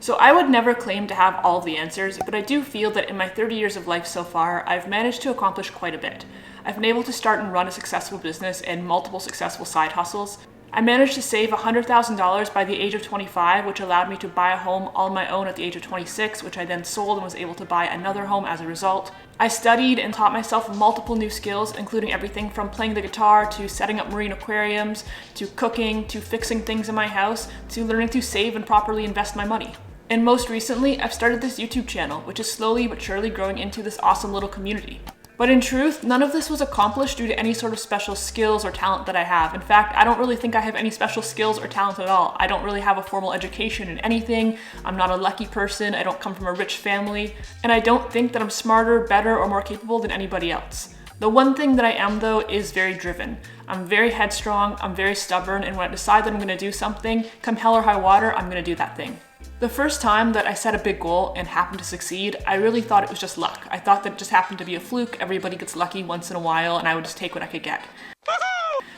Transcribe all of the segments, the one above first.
So I would never claim to have all of the answers, but I do feel that in my 30 years of life so far, I've managed to accomplish quite a bit. I've been able to start and run a successful business and multiple successful side hustles. I managed to save $100,000 by the age of 25, which allowed me to buy a home on my own at the age of 26, which I then sold and was able to buy another home as a result. I studied and taught myself multiple new skills, including everything from playing the guitar to setting up marine aquariums, to cooking, to fixing things in my house, to learning to save and properly invest my money. And most recently, I've started this YouTube channel, which is slowly but surely growing into this awesome little community. But in truth, none of this was accomplished due to any sort of special skills or talent that I have. In fact, I don't really think I have any special skills or talent at all. I don't really have a formal education in anything. I'm not a lucky person. I don't come from a rich family. And I don't think that I'm smarter, better, or more capable than anybody else. The one thing that I am, though, is very driven. I'm very headstrong, I'm very stubborn, and when I decide that I'm gonna do something, come hell or high water, I'm gonna do that thing. The first time that I set a big goal and happened to succeed, I really thought it was just luck. I thought that it just happened to be a fluke, everybody gets lucky once in a while, and I would just take what I could get.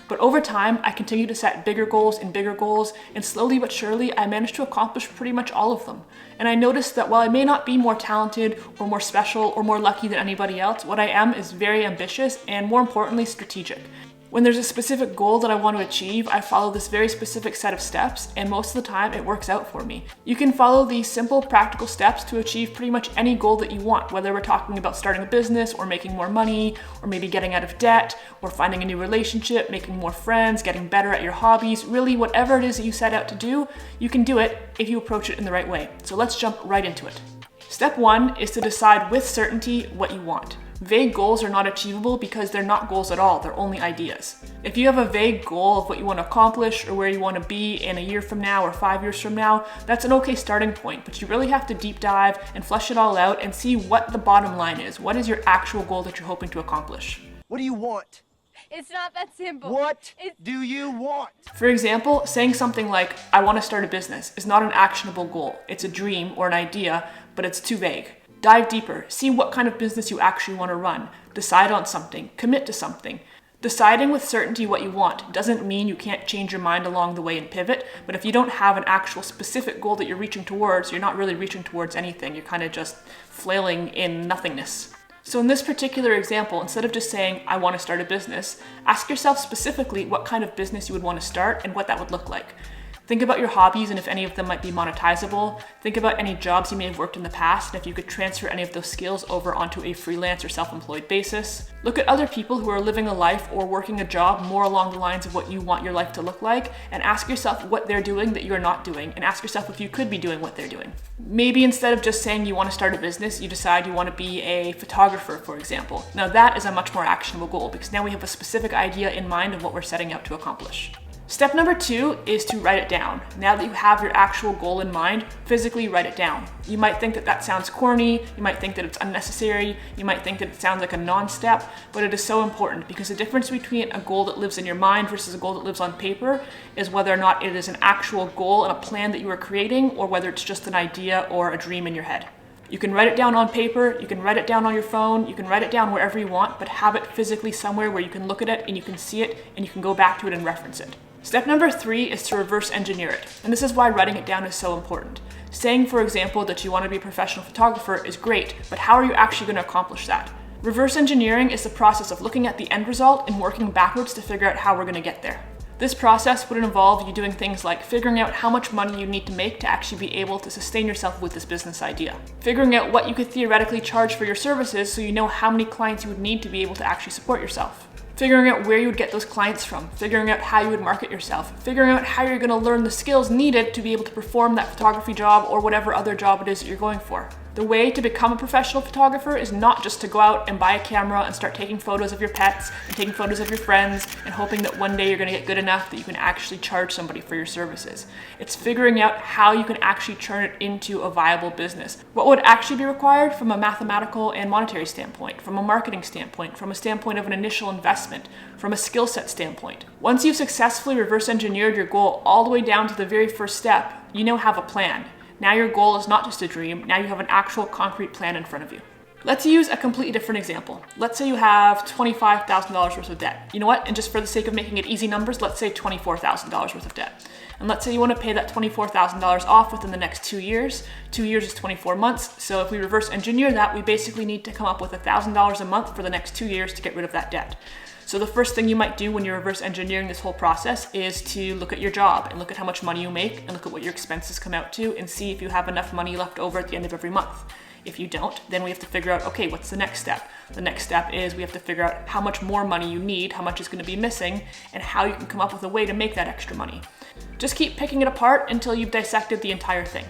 But over time, I continued to set bigger goals, and slowly but surely, I managed to accomplish pretty much all of them. And I noticed that while I may not be more talented, or more special, or more lucky than anybody else, what I am is very ambitious, and more importantly, strategic. When there's a specific goal that I want to achieve, I follow this very specific set of steps, and most of the time it works out for me. You can follow these simple, practical steps to achieve pretty much any goal that you want, whether we're talking about starting a business, or making more money, or maybe getting out of debt, or finding a new relationship, making more friends, getting better at your hobbies. Really, whatever it is that you set out to do, you can do it if you approach it in the right way. So let's jump right into it. Step 1 is to decide with certainty what you want. Vague goals are not achievable because they're not goals at all, they're only ideas. If you have a vague goal of what you want to accomplish or where you want to be in a year from now or 5 years from now, that's an okay starting point, but you really have to deep dive and flesh it all out and see what the bottom line is. What is your actual goal that you're hoping to accomplish? What do you want? It's not that simple. What do you want? For example, saying something like, I want to start a business, is not an actionable goal. It's a dream or an idea, but it's too vague. Dive deeper, see what kind of business you actually want to run, decide on something, commit to something. Deciding with certainty what you want doesn't mean you can't change your mind along the way and pivot, but if you don't have an actual specific goal that you're reaching towards, you're not really reaching towards anything, you're kind of just flailing in nothingness. So in this particular example, instead of just saying, I want to start a business, ask yourself specifically what kind of business you would want to start and what that would look like. Think about your hobbies and if any of them might be monetizable. Think about any jobs you may have worked in the past and if you could transfer any of those skills over onto a freelance or self-employed basis. Look at other people who are living a life or working a job more along the lines of what you want your life to look like, and ask yourself what they're doing that you're not doing, and ask yourself if you could be doing what they're doing. Maybe instead of just saying you want to start a business, you decide you want to be a photographer, for example. Now that is a much more actionable goal because now we have a specific idea in mind of what we're setting out to accomplish. Step number 2 is to write it down. Now that you have your actual goal in mind, physically write it down. You might think that that sounds corny, you might think that it's unnecessary, you might think that it sounds like a non-step, but it is so important because the difference between a goal that lives in your mind versus a goal that lives on paper is whether or not it is an actual goal and a plan that you are creating, or whether it's just an idea or a dream in your head. You can write it down on paper, you can write it down on your phone, you can write it down wherever you want, but have it physically somewhere where you can look at it and you can see it and you can go back to it and reference it. Step number 3 is to reverse engineer it, and this is why writing it down is so important. Saying, for example, that you want to be a professional photographer is great, but how are you actually going to accomplish that? Reverse engineering is the process of looking at the end result and working backwards to figure out how we're going to get there. This process would involve you doing things like figuring out how much money you need to make to actually be able to sustain yourself with this business idea. Figuring out what you could theoretically charge for your services so you know how many clients you would need to be able to actually support yourself. Figuring out where you would get those clients from, figuring out how you would market yourself, figuring out how you're going to learn the skills needed to be able to perform that photography job or whatever other job it is that you're going for. The way to become a professional photographer is not just to go out and buy a camera and start taking photos of your pets and taking photos of your friends and hoping that one day you're going to get good enough that you can actually charge somebody for your services. It's figuring out how you can actually turn it into a viable business. What would actually be required from a mathematical and monetary standpoint, from a marketing standpoint, from a standpoint of an initial investment, from a skill set standpoint. Once you've successfully reverse engineered your goal all the way down to the very first step, you now have a plan. Now your goal is not just a dream, now you have an actual concrete plan in front of you. Let's use a completely different example. Let's say you have $25,000 worth of debt. You know what? And just for the sake of making it easy numbers, let's say $24,000 worth of debt. And let's say you want to pay that $24,000 off within the next 2 years. 2 years is 24 months. So if we reverse engineer that, we basically need to come up with $1,000 a month for the next 2 years to get rid of that debt. So the first thing you might do when you're reverse engineering this whole process is to look at your job and look at how much money you make and look at what your expenses come out to and see if you have enough money left over at the end of every month. If you don't, then we have to figure out, okay, what's the next step? The next step is we have to figure out how much more money you need, how much is going to be missing, and how you can come up with a way to make that extra money. Just keep picking it apart until you've dissected the entire thing.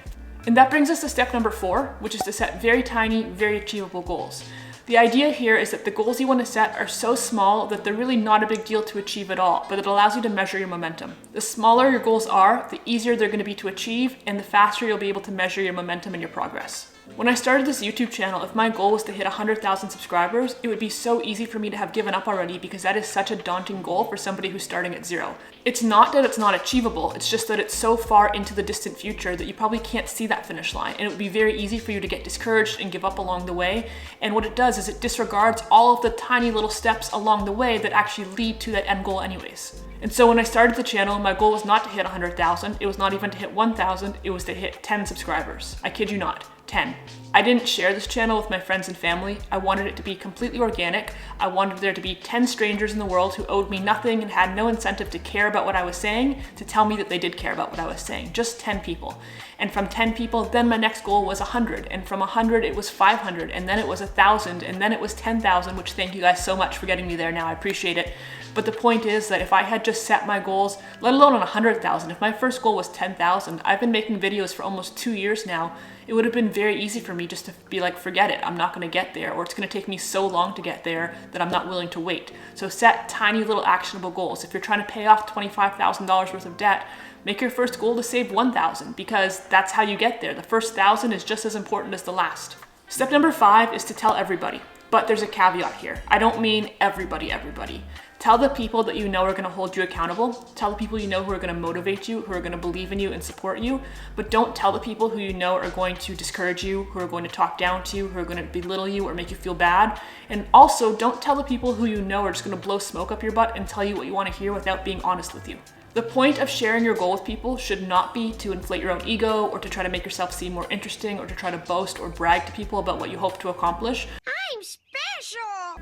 And that brings us to step number 4, which is to set very tiny, very achievable goals. The idea here is that the goals you want to set are so small that they're really not a big deal to achieve at all, but it allows you to measure your momentum. The smaller your goals are, the easier they're going to be to achieve, and the faster you'll be able to measure your momentum and your progress. When I started this YouTube channel, if my goal was to hit 100,000 subscribers, it would be so easy for me to have given up already because that is such a daunting goal for somebody who's starting at 0. It's not that it's not achievable, it's just that it's so far into the distant future that you probably can't see that finish line, and it would be very easy for you to get discouraged and give up along the way. And what it does is it disregards all of the tiny little steps along the way that actually lead to that end goal anyways. And so when I started the channel, my goal was not to hit 100,000, it was not even to hit 1,000, it was to hit 10 subscribers. I kid you not. 10. I didn't share this channel with my friends and family. I wanted it to be completely organic. I wanted there to be 10 strangers in the world who owed me nothing and had no incentive to care about what I was saying, to tell me that they did care about what I was saying. Just 10 people. And from 10 people, then my next goal was 100. And from 100, it was 500. And then it was 1,000. And then it was 10,000, which thank you guys so much for getting me there now. I appreciate it. But the point is that if I had just set my goals, let alone on 100,000, if my first goal was 10,000, I've been making videos for almost 2 years now. It would have been very easy for me just to be like, forget it, I'm not gonna get there, or it's gonna take me so long to get there that I'm not willing to wait. So set tiny little actionable goals. If you're trying to pay off $25,000 worth of debt, make your first goal to save 1,000 because that's how you get there. The first 1,000 is just as important as the last. Step number 5 is to tell everybody, but there's a caveat here. I don't mean everybody. Tell the people that you know are gonna hold you accountable. Tell the people you know who are gonna motivate you, who are gonna believe in you and support you, but don't tell the people who you know are going to discourage you, who are going to talk down to you, who are gonna belittle you or make you feel bad. And also, don't tell the people who you know are just gonna blow smoke up your butt and tell you what you wanna hear without being honest with you. The point of sharing your goal with people should not be to inflate your own ego or to try to make yourself seem more interesting or to try to boast or brag to people about what you hope to accomplish. I'm special!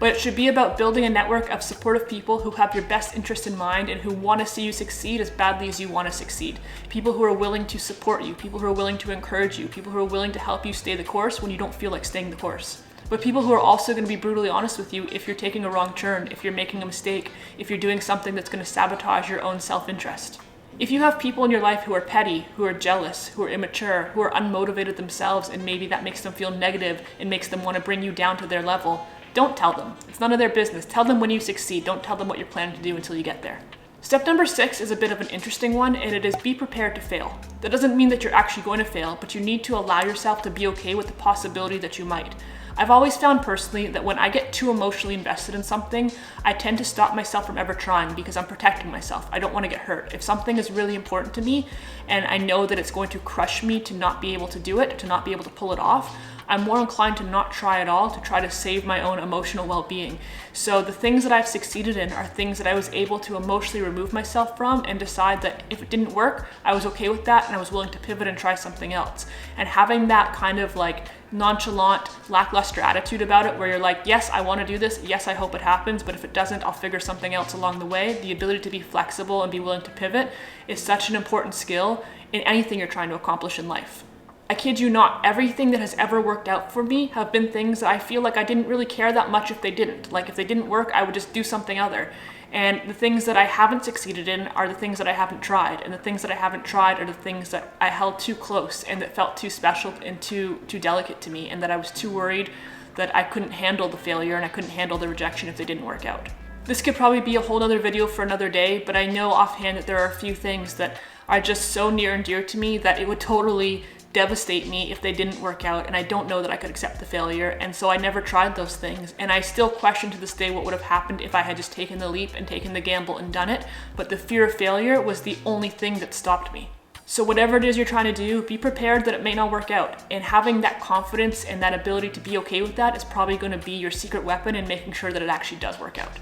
But it should be about building a network of supportive people who have your best interest in mind and who want to see you succeed as badly as you want to succeed. People who are willing to support you, people who are willing to encourage you, people who are willing to help you stay the course when you don't feel like staying the course. But people who are also going to be brutally honest with you if you're taking a wrong turn, if you're making a mistake, if you're doing something that's going to sabotage your own self-interest. If you have people in your life who are petty, who are jealous, who are immature, who are unmotivated themselves, and maybe that makes them feel negative and makes them want to bring you down to their level, don't tell them. It's none of their business. Tell them when you succeed. Don't tell them what you're planning to do until you get there. Step number 6 is a bit of an interesting one, and it is be prepared to fail. That doesn't mean that you're actually going to fail, but you need to allow yourself to be okay with the possibility that you might. I've always found personally that when I get too emotionally invested in something, I tend to stop myself from ever trying because I'm protecting myself. I don't want to get hurt. If something is really important to me and I know that it's going to crush me to not be able to do it, to not be able to pull it off, I'm more inclined to not try at all, to try to save my own emotional well-being. So the things that I've succeeded in are things that I was able to emotionally remove myself from and decide that if it didn't work, I was okay with that and I was willing to pivot and try something else. And having that kind of like nonchalant, lackluster attitude about it where you're like, yes, I want to do this, yes, I hope it happens, but if it doesn't, I'll figure something else along the way. The ability to be flexible and be willing to pivot is such an important skill in anything you're trying to accomplish in life. I kid you not, everything that has ever worked out for me have been things that I feel like I didn't really care that much if they didn't. Like if they didn't work, I would just do something other. And the things that I haven't succeeded in are the things that I haven't tried. And the things that I haven't tried are the things that I held too close and that felt too special and too delicate to me, and that I was too worried that I couldn't handle the failure and I couldn't handle the rejection if they didn't work out. This could probably be a whole other video for another day, but I know offhand that there are a few things that are just so near and dear to me that it would totally devastate me if they didn't work out, and I don't know that I could accept the failure, and so I never tried those things, and I still question to this day what would have happened if I had just taken the leap and taken the gamble and done it, but the fear of failure was the only thing that stopped me. So whatever it is you're trying to do, be prepared that it may not work out. And having that confidence and that ability to be okay with that is probably going to be your secret weapon in making sure that it actually does work out.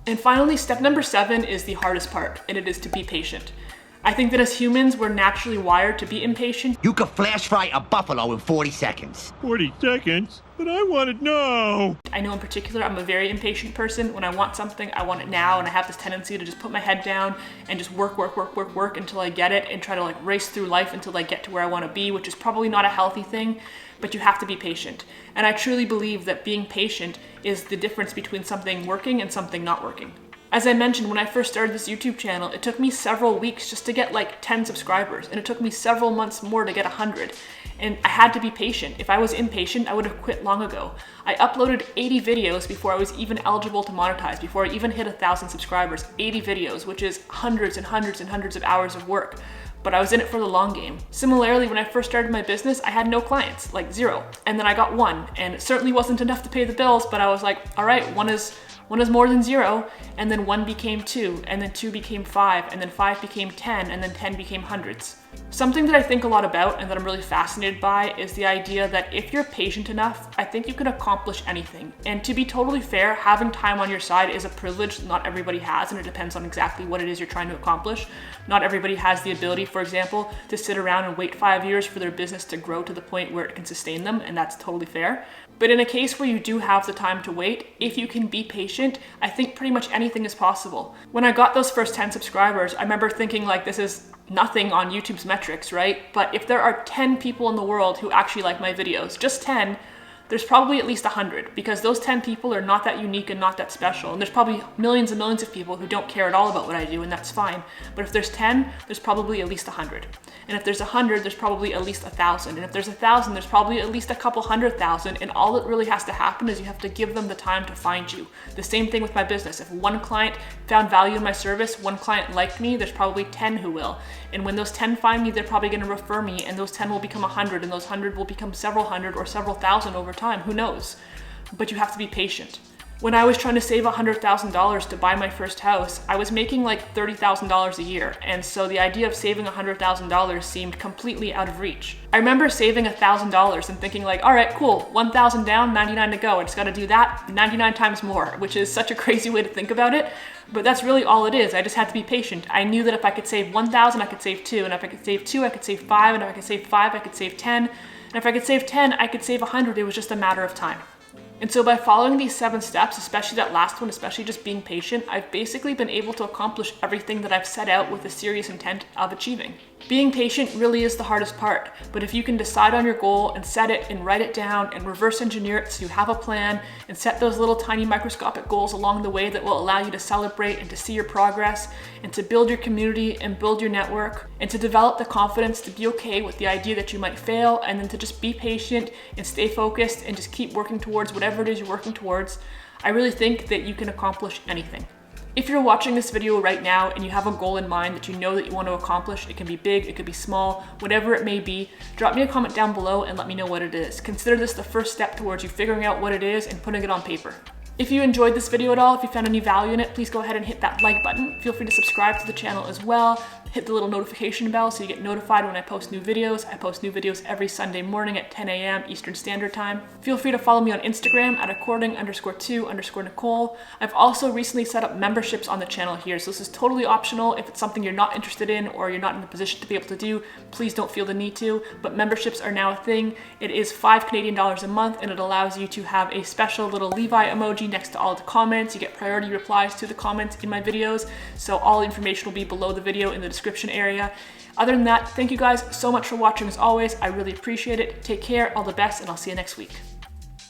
And finally, step number 7 is the hardest part, and it is to be patient. I think that as humans, we're naturally wired to be impatient. You could flash fry a buffalo in 40 seconds. 40 seconds? But I want it now. I know in particular, I'm a very impatient person. When I want something, I want it now, and I have this tendency to just put my head down and just work until I get it and try to like race through life until I get to where I want to be, which is probably not a healthy thing, but you have to be patient. And I truly believe that being patient is the difference between something working and something not working. As I mentioned, when I first started this YouTube channel, it took me several weeks just to get like 10 subscribers, and it took me several months more to get 100. And I had to be patient. If I was impatient, I would have quit long ago. I uploaded 80 videos before I was even eligible to monetize, before I even hit 1,000 subscribers. 80 videos, which is hundreds and hundreds and hundreds of hours of work. But I was in it for the long game. Similarly, when I first started my business, I had no clients, like 0. And then I got 1, and it certainly wasn't enough to pay the bills, but I was like, all right, one is more than 0, and then 1 became 2, and then 2 became 5, and then 5 became 10, and then 10 became hundreds. Something that I think a lot about and that I'm really fascinated by is the idea that if you're patient enough, I think you can accomplish anything. And to be totally fair, having time on your side is a privilege not everybody has, and it depends on exactly what it is you're trying to accomplish. Not everybody has the ability, for example, to sit around and wait 5 years for their business to grow to the point where it can sustain them, and that's totally fair. But in a case where you do have the time to wait, if you can be patient, I think pretty much anything is possible. When I got those first 10 subscribers, I remember thinking like, this is nothing on YouTube's metrics, right? But if there are 10 people in the world who actually like my videos, just 10, there's probably at least 100, because those 10 people are not that unique and not that special. And there's probably millions and millions of people who don't care at all about what I do, and that's fine. But if there's 10, there's probably at least 100. And if there's 100, there's probably at least 1,000. And if there's 1,000, there's probably at least a couple 100,000. And all that really has to happen is you have to give them the time to find you. The same thing with my business. If one client found value in my service, one client liked me, there's probably 10 who will. And when those 10 find me, they're probably going to refer me, and those 10 will become 100, and those 100 will become several hundred or several thousand over time. Who knows? But you have to be patient. When I was trying to save $100,000 to buy my first house, I was making like $30,000 a year, and so the idea of saving $100,000 seemed completely out of reach. I remember saving $1,000 and thinking like, all right, cool, 1,000 down, 99 to go. I just gotta do that 99 times more, which is such a crazy way to think about it, but that's really all it is. I just had to be patient. I knew that if I could save 1,000, I could save 2, and if I could save 2, I could save 5, and if I could save 5, I could save 10, and if I could save 10, I could save 100. It was just a matter of time. And so by following these 7 steps, especially that last one, especially just being patient, I've basically been able to accomplish everything that I've set out with a serious intent of achieving. Being patient really is the hardest part, but if you can decide on your goal and set it and write it down and reverse engineer it so you have a plan and set those little tiny microscopic goals along the way that will allow you to celebrate and to see your progress and to build your community and build your network and to develop the confidence to be okay with the idea that you might fail, and then to just be patient and stay focused and just keep working towards whatever it is you're working towards, I really think that you can accomplish anything. If you're watching this video right now and you have a goal in mind that you know that you want to accomplish, it can be big, it could be small, whatever it may be, drop me a comment down below and let me know what it is. Consider this the first step towards you figuring out what it is and putting it on paper. If you enjoyed this video at all, if you found any value in it, please go ahead and hit that like button. Feel free to subscribe to the channel as well. Hit the little notification bell so you get notified when I post new videos. I post new videos every Sunday morning at 10 a.m. Eastern Standard Time. Feel free to follow me on Instagram at according_to_Nicole. I've also recently set up memberships on the channel here, so this is totally optional. If it's something you're not interested in or you're not in a position to be able to do, please don't feel the need to, but memberships are now a thing. It is $5 Canadian a month, and it allows you to have a special little Levi emoji next to all the comments. You get priority replies to the comments in my videos, so all information will be below the video in the description area. Other than that, thank you guys so much for watching as always. I really appreciate it. Take care, all the best, and I'll see you next week.